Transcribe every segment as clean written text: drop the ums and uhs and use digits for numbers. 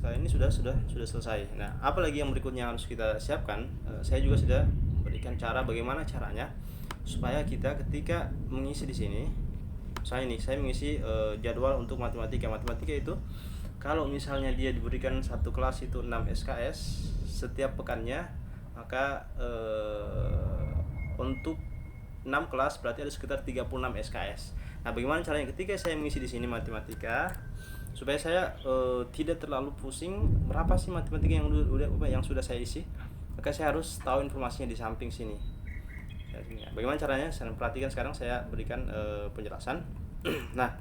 Sekarang ini sudah selesai. Nah, apalagi yang berikutnya harus kita siapkan? Saya juga sudah berikan cara bagaimana caranya supaya kita ketika mengisi di sini, saya mengisi jadwal untuk matematika. Matematika itu kalau misalnya dia diberikan satu kelas itu 6 SKS setiap pekannya, maka untuk 6 kelas berarti ada sekitar 36 SKS. Nah, bagaimana caranya ketika saya mengisi di sini matematika supaya saya tidak terlalu pusing berapa sih matematika yang sudah saya isi, maka saya harus tahu informasinya di samping sini. Bagaimana caranya? Saya perhatikan sekarang, saya berikan penjelasan. Nah,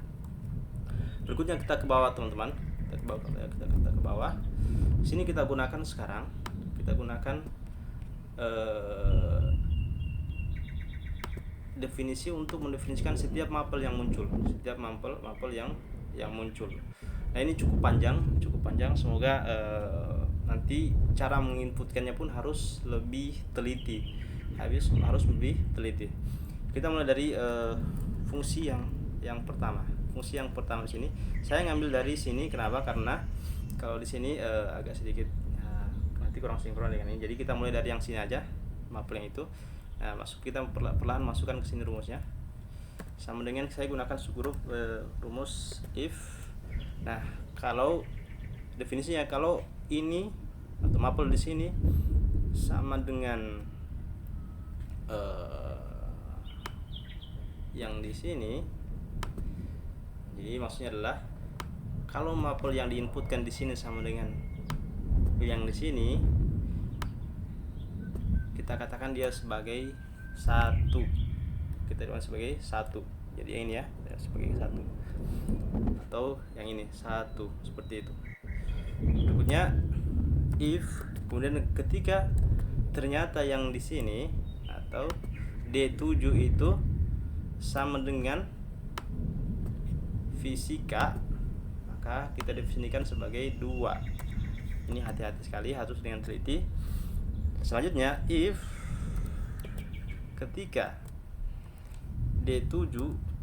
berikutnya kita ke bawah teman-teman. Kita ke bawah. Sini kita gunakan sekarang. Kita gunakan definisi untuk mendefinisikan setiap mapel yang muncul, setiap mapel yang muncul. Nah, ini cukup panjang. Semoga nanti cara menginputkannya pun harus lebih teliti. Harus lebih teliti. Kita mulai dari fungsi yang pertama. Fungsi yang pertama di sini saya ngambil dari sini. Kenapa? Karena kalau di sini agak sedikit nanti kurang sinkron dengan ini. Jadi kita mulai dari yang sini aja, mapel yang itu. Nah, kita perlahan masukkan ke sini rumusnya. Sama dengan saya gunakan subgrup rumus if. Nah, kalau definisinya, kalau ini atau mapel di sini sama dengan yang di sini, jadi maksudnya adalah kalau mapel yang diinputkan di sini sama dengan yang di sini, kita katakan dia sebagai 1. Kita katakan sebagai 1. Jadi yang ini ya, sebagai 1. Atau yang ini 1, seperti itu. Berikutnya if, kemudian ketika ternyata yang di sini atau D7 itu sama dengan fisika, maka kita definisikan sebagai 2. Ini hati-hati sekali, harus dengan teliti. Selanjutnya if ketika D7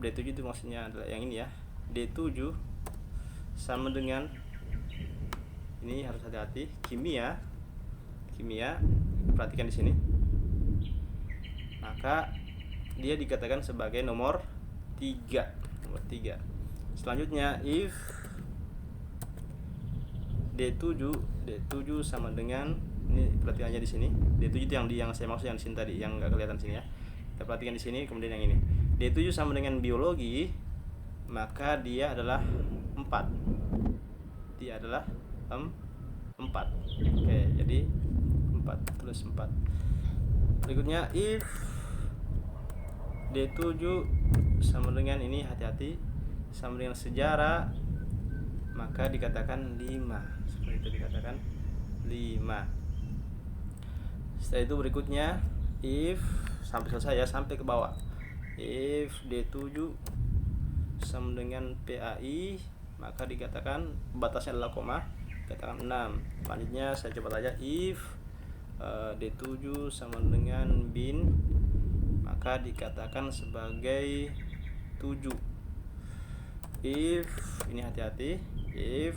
itu maksudnya adalah yang ini ya, D7 sama dengan ini, harus hati-hati. Kimia perhatikan di sini, maka dia dikatakan sebagai nomor 3. Selanjutnya if D7 sama dengan ini, perhatikan aja di sini. D7 itu yang saya maksud yang di sini tadi, yang enggak kelihatan sini ya. Kita perhatikan di sini, kemudian yang ini. D7 sama dengan biologi, maka dia adalah 4. Dia adalah 4. Oke, jadi 4 tulis 4. Berikutnya if D7 sama dengan ini, hati-hati, sama dengan sejarah, maka dikatakan 5. Seperti itu, dikatakan 5. Setelah itu berikutnya if sampai selesai ya, sampai ke bawah. If D7 sama dengan PAI, maka dikatakan batasnya adalah koma, dikatakan 6. Selanjutnya saya coba saja if D7 sama dengan bin, maka dikatakan sebagai 7. If ini hati-hati, if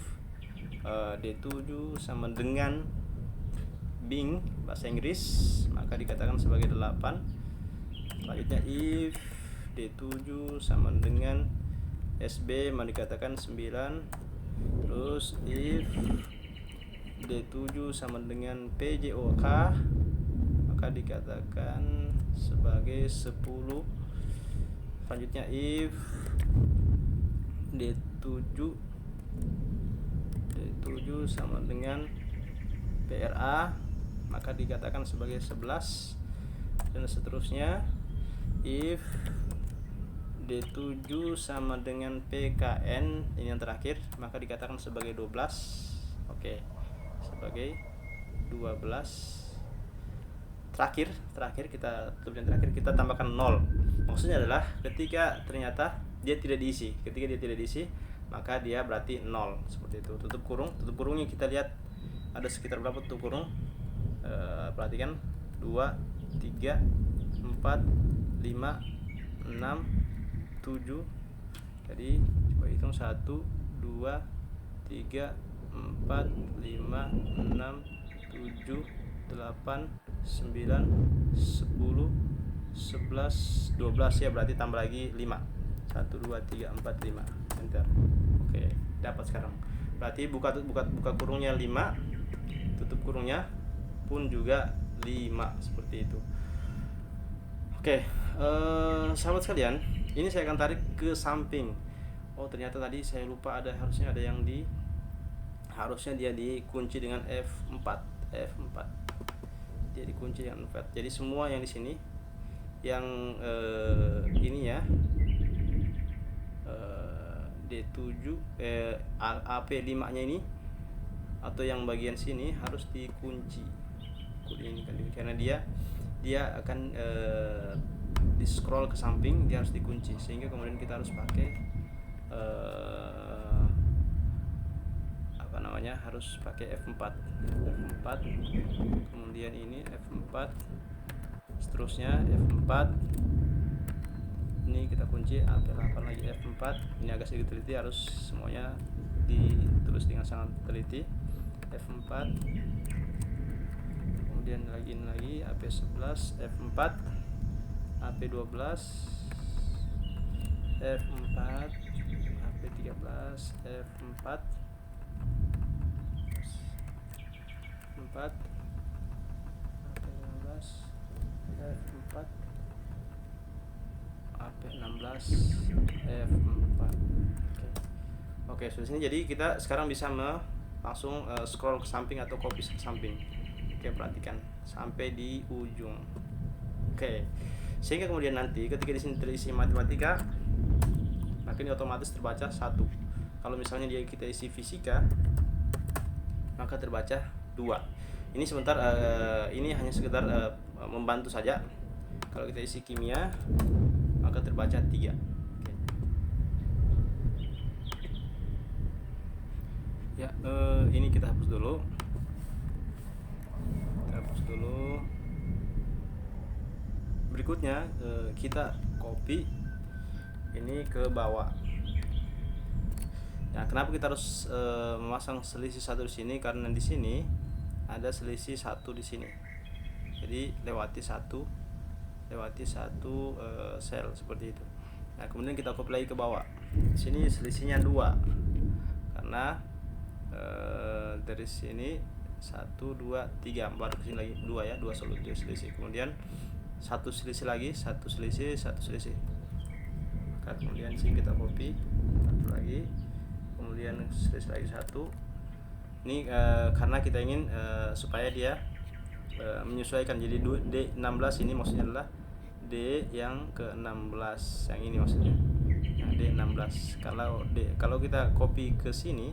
D7 sama dengan Bing bahasa Inggris, maka dikatakan sebagai 8. Selanjutnya if D7 sama dengan SB, maka dikatakan 9. Terus if D7 sama dengan PJOK, maka dikatakan sebagai 10. Selanjutnya if D7 sama dengan PRA, maka dikatakan sebagai 11, dan seterusnya. If D7 sama dengan PKN, ini yang terakhir, maka dikatakan sebagai 12. Oke, sebagai 12. Terakhir kita tutup, yang terakhir kita tambahkan 0. Maksudnya adalah ketika ternyata dia tidak diisi. Ketika dia tidak diisi, maka dia berarti 0. Seperti itu. Tutup kurungnya kita lihat ada sekitar berapa tutup kurung. Perhatikan 2, 3, 4, 5, 6, 7. Jadi coba hitung 1, 2, 3, 4, 5, 6, 7, 8, 9, 10, 11, 12 ya, berarti tambah lagi 5. 1, 2, 3, 4, 5. Enter. Oke, dapat sekarang. Berarti buka kurungnya 5, tutup kurungnya pun juga 5, seperti itu. Oke, sahabat sekalian, ini saya akan tarik ke samping. Oh, ternyata tadi saya lupa, harusnya dia dikunci dengan F4. Dia dikunci dengan F4. Jadi semua yang di sini yang ini ya, D7 AP5 nya ini atau yang bagian sini harus dikunci. Ini kan karena dia akan di scroll ke samping, dia harus dikunci, sehingga kemudian kita harus pakai harus pakai F4, kemudian ini F4, seterusnya F4, ini kita kunci AP8 lagi F4. Ini agak sedikit teliti, harus semuanya ditulis dengan sangat teliti. F4, kemudian lagi AP11, F4, AP12, F4, AP13, F4, AP15, F4, AP16, F4. Oke, sudah sini. Jadi kita sekarang bisa langsung scroll ke samping atau copy ke samping. Oke, perhatikan sampai di ujung. Oke, sehingga kemudian nanti ketika di sini terisi matematika, maka ini otomatis terbaca 1. Kalau misalnya kita isi fisika, maka terbaca 2. Ini sebentar, ini hanya sekedar membantu saja. Kalau kita isi kimia, maka terbaca 3. Ya, ini kita hapus dulu. Berikutnya kita copy ini ke bawah. Nah, kenapa kita harus memasang selisih 1 di sini? Karena di sini ada selisih 1 di sini. Jadi lewati satu sel seperti itu. Nah, kemudian kita copy lagi ke bawah. Di sini selisihnya 2. Karena dari sini 1, 2, 3, baru ke sini lagi 2 ya, 2 selisih. Kemudian satu selisih lagi, satu selisih. Maka kemudian sini kita copy satu lagi, kemudian selisih lagi 1. Ini karena kita ingin supaya dia menyesuaikan. Jadi D16 ini maksudnya adalah D yang ke-16, yang ini maksudnya. Nah, D16. Kalau kita copy ke sini,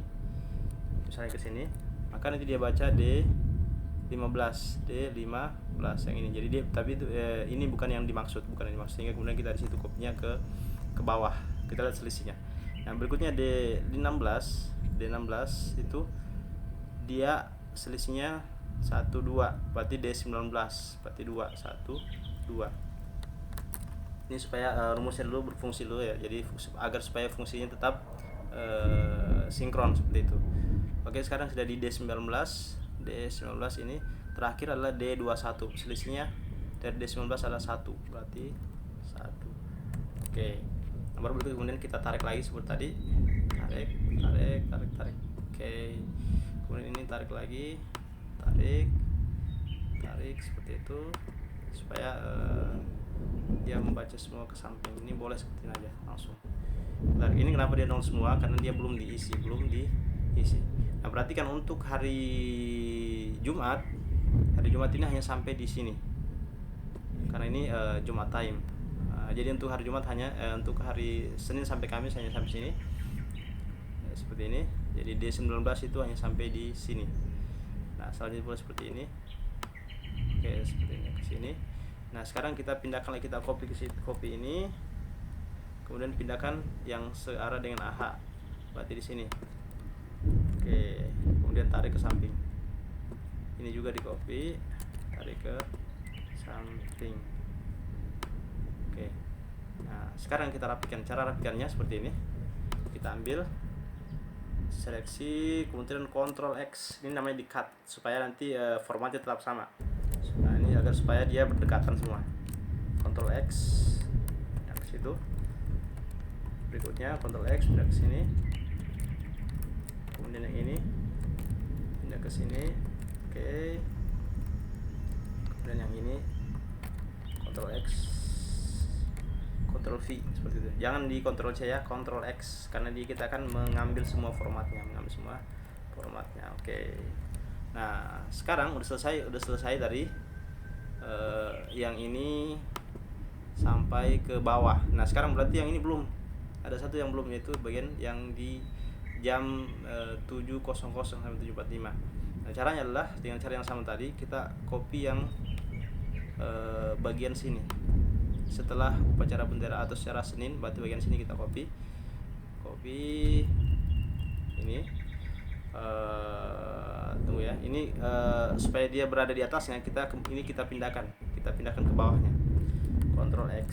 misalnya ke sini, maka nanti dia baca D15 yang ini. Jadi tapi itu ini bukan yang dimaksud, sehingga kemudian kita di situ kopinya ke bawah. Kita lihat selisihnya. Nah, berikutnya D16 itu dia selisihnya 1, 2, berarti D19, berarti 2, 1, 2. Ini supaya rumusnya dulu berfungsi dulu ya. Jadi agar supaya fungsinya tetap sinkron seperti itu. Oke, sekarang sudah di D19 ini. Terakhir adalah D21. Selisihnya dari D19 adalah 1, berarti 1. Oke. Nomor berikut kemudian kita tarik lagi seperti tadi. Tarik. Oke. Kemudian ini tarik lagi. Tarik seperti itu supaya dia membaca semua ke samping. Ini boleh seperti ini aja langsung. Nah, ini kenapa dia 0 semua? Karena dia belum diisi. Nah, perhatikan untuk hari Jumat ini hanya sampai di sini. Karena ini Jumat time. Jadi untuk hari Jumat hanya untuk hari Senin sampai Kamis hanya sampai sini. Seperti ini. Jadi D19 itu hanya sampai di sini. Nah, selanjutnya boleh seperti ini. Oke, seperti ini ke sini. Nah, sekarang kita pindahkan lagi, kita copy ini. Kemudian pindahkan yang searah dengan AH. Berarti di sini. Oke, kemudian tarik ke samping. Ini juga di copy, tarik ke samping. Oke. Nah, sekarang kita rapikan. Cara rapikannya seperti ini. Kita ambil seleksi, kemudian Ctrl X, ini namanya di cut supaya nanti formatnya tetap sama. Nah ini agar supaya dia berdekatan semua. Ctrl X yang ke situ, berikutnya Ctrl X pindah ke sini, kemudian yang ini pindah ke sini, oke. Kemudian yang ini Ctrl X, Ctrl V seperti itu. Jangan di Ctrl C ya, Ctrl X, karena kita akan mengambil semua formatnya, Oke. Nah sekarang udah selesai dari yang ini sampai ke bawah. Nah sekarang berarti yang ini belum, ada satu yang belum, yaitu bagian yang di jam 7.00 sampai 7.45. Nah caranya adalah dengan cara yang sama tadi, kita copy yang bagian sini. Setelah upacara bendera atau secara Senin, berarti bagian sini kita copy ini. Tunggu ya, ini supaya dia berada di atasnya, kita pindahkan ke bawahnya. Ctrl X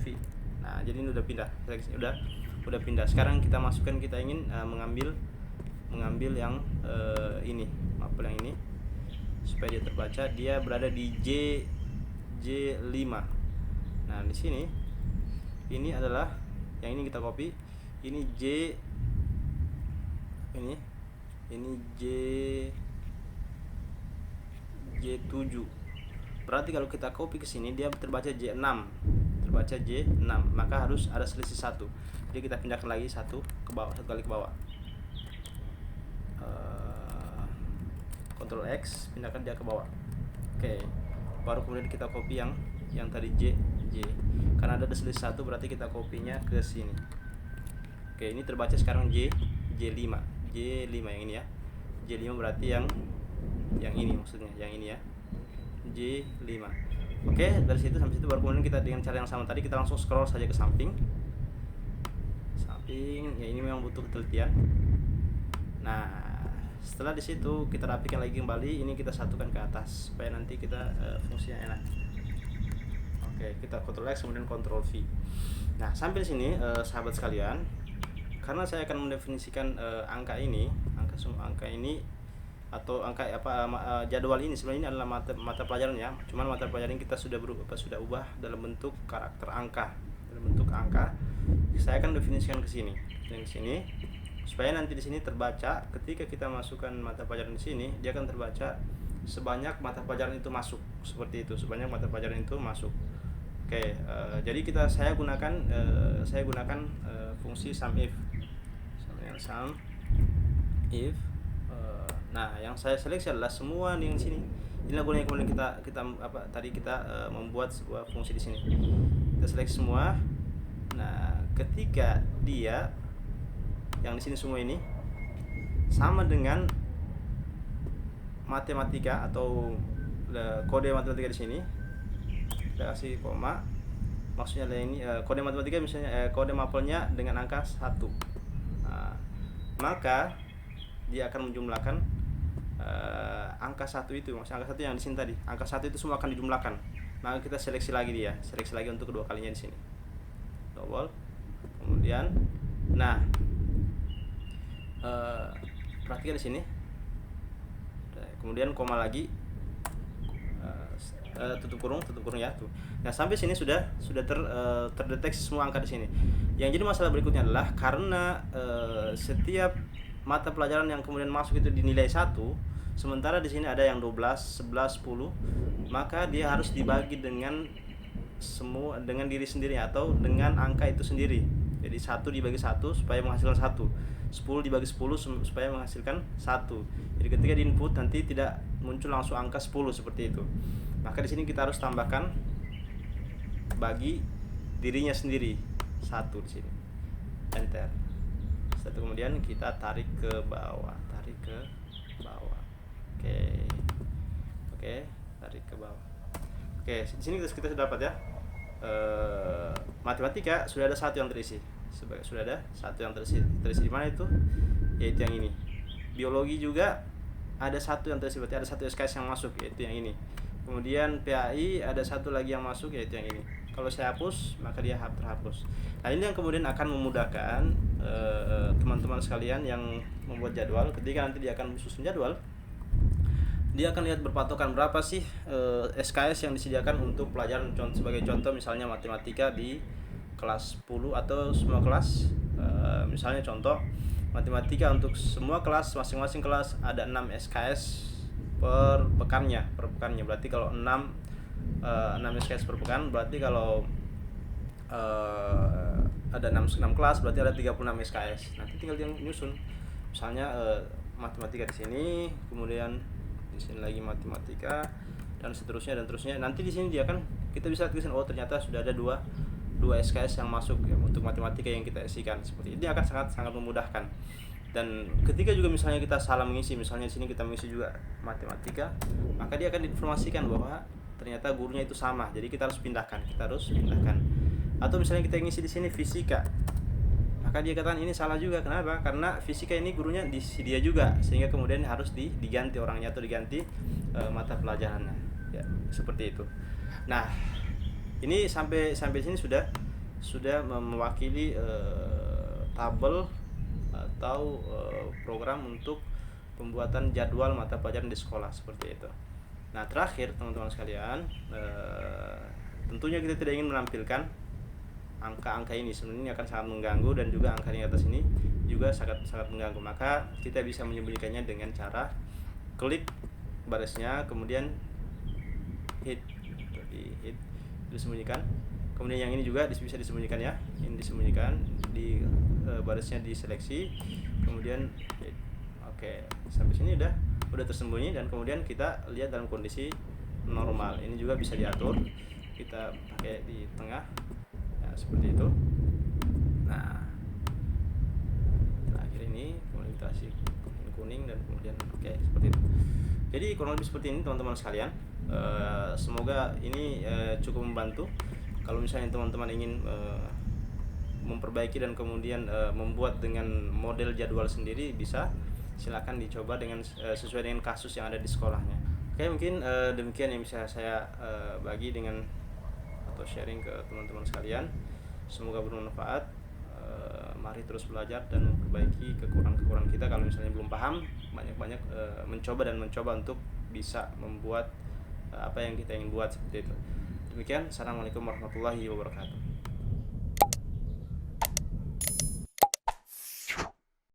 V. Nah jadi ini udah pindah, udah pindah. Sekarang kita masukkan, kita ingin mengambil yang ini, mapel yang ini, supaya dia terbaca, dia berada di J5. Nah di sini ini adalah yang ini kita copy, ini J7. Berarti kalau kita copy ke sini dia terbaca J6. Maka harus ada selisih 1. Jadi kita pindahkan lagi satu kali ke bawah. Ctrl X, pindahkan dia ke bawah. Oke. Baru kemudian kita copy yang tadi J. Karena ada selisih 1, berarti kita copy-nya ke sini. Oke, ini terbaca sekarang J5 yang ini ya. J5 berarti yang ini, maksudnya yang ini ya, J5. Oke, dari situ sampai situ, baru kemudian kita dengan cara yang sama tadi, kita langsung scroll saja ke samping. Ya ini memang butuh ketelitian. Nah setelah di situ kita rapikan lagi kembali, ini kita satukan ke atas supaya nanti kita fungsinya enak. Oke, kita Ctrl X kemudian Ctrl V. Nah sampai di sini sahabat sekalian, karena saya akan mendefinisikan angka ini atau jadwal ini, sebenarnya ini adalah mata pelajaran ya. Cuman mata pelajaran kita sudah ubah dalam bentuk karakter angka, Saya akan definisikan ke sini supaya nanti di sini terbaca ketika kita masukkan mata pelajaran di sini, dia akan terbaca sebanyak mata pelajaran itu masuk, seperti itu, Oke, jadi saya gunakan fungsi sum if. Nah yang saya seleksi adalah semua yang sini. Inilah gunanya kemudian kita membuat sebuah fungsi di sini. Kita seleksi semua. Nah ketika dia yang di sini semua ini sama dengan matematika atau kode matematika di sini, kita kasih koma, maksudnya ada ini kode matematika, misalnya kode mapelnya dengan angka 1. Nah, maka dia akan menjumlahkan angka 1 itu, maksudnya angka 1 yang di sini tadi, angka 1 itu semua akan dijumlahkan. Maka kita seleksi lagi untuk kedua kalinya di sini, double, kemudian perhatikan di sini, kemudian koma lagi, tutup kurung ya tuh. Nah sampai sini sudah terdeteksi semua angka di sini. Yang jadi masalah berikutnya adalah karena setiap mata pelajaran yang kemudian masuk itu dinilai 1, sementara di sini ada yang 12, 11, 10, maka dia harus dibagi dengan diri sendiri atau dengan angka itu sendiri. Jadi 1 dibagi 1 supaya menghasilkan 1, 10 dibagi 10 supaya menghasilkan 1. Jadi ketika di input nanti tidak muncul langsung angka 10 seperti itu. Maka di sini kita harus tambahkan bagi dirinya sendiri 1 di sini. Enter. Setelah itu kemudian kita tarik ke bawah. Oke, tarik ke bawah. Oke, di sini kita sudah dapat ya. Matematika sudah ada 1 yang terisi. Sudah ada 1 yang terisi di mana itu? Yaitu yang ini. Biologi juga ada 1 yang terisi, berarti ada 1 SKS yang masuk, yaitu yang ini. Kemudian PAI ada 1 lagi yang masuk, yaitu yang ini. kalau saya hapus maka dia terhapus. Nah ini yang kemudian akan memudahkan teman-teman sekalian yang membuat jadwal. Ketika nanti dia akan menyusun jadwal, dia akan lihat berpatokan berapa sih SKS yang disediakan untuk pelajaran. Sebagai contoh misalnya matematika di kelas 10 atau semua kelas, misalnya contoh matematika untuk semua kelas, masing-masing kelas ada 6 SKS per pekannya. Berarti kalau 6 SKS per pekan, berarti kalau ada 6 kelas berarti ada 36 SKS. Nanti tinggal yang nyusun. Misalnya matematika di sini, kemudian di sini lagi matematika, dan seterusnya dan terusnya. Nanti di sini dia kan kita bisa tulisan, oh ternyata sudah ada dua SKS yang masuk ya, untuk matematika yang kita isikan. Seperti ini akan sangat memudahkan. Dan ketika juga misalnya kita salah mengisi, misalnya di sini kita mengisi juga matematika, maka dia akan diinformasikan bahwa ternyata gurunya itu sama, jadi kita harus pindahkan. Atau misalnya kita ngisi di sini fisika, maka dia katakan ini salah juga. Kenapa? Karena fisika ini gurunya dia juga, sehingga kemudian harus diganti orangnya atau diganti mata pelajarannya. Ya, seperti itu. Nah, ini sampai sini sudah mewakili tabel atau program untuk pembuatan jadwal mata pelajaran di sekolah, seperti itu. Nah, terakhir teman-teman sekalian, tentunya kita tidak ingin menampilkan angka-angka ini. Sebenarnya ini akan sangat mengganggu, dan juga angka di atas ini juga sangat mengganggu. Maka kita bisa menyembunyikannya dengan cara klik barisnya, kemudian hit, disembunyikan. Kemudian yang ini juga bisa disembunyikan ya, ini disembunyikan, di barisnya diseleksi, kemudian hit. Oke, sampai sini udah tersembunyi, dan kemudian kita lihat dalam kondisi normal. Ini juga bisa diatur, kita pakai di tengah ya, seperti itu. Nah, terakhir ini kemudian kita kasih kuning, dan kemudian oke, seperti itu. Jadi kurang lebih seperti ini teman-teman sekalian. Semoga ini cukup membantu. Kalau misalnya teman-teman ingin memperbaiki dan kemudian membuat dengan model jadwal sendiri, bisa silakan dicoba dengan sesuai dengan kasus yang ada di sekolahnya. Oke, mungkin demikian yang bisa saya bagi dengan atau sharing ke teman-teman sekalian. Semoga bermanfaat. Mari terus belajar dan memperbaiki kekurangan kita. Kalau misalnya belum paham, banyak-banyak mencoba untuk bisa membuat apa yang kita ingin buat, seperti itu. Demikian, assalamualaikum warahmatullahi wabarakatuh.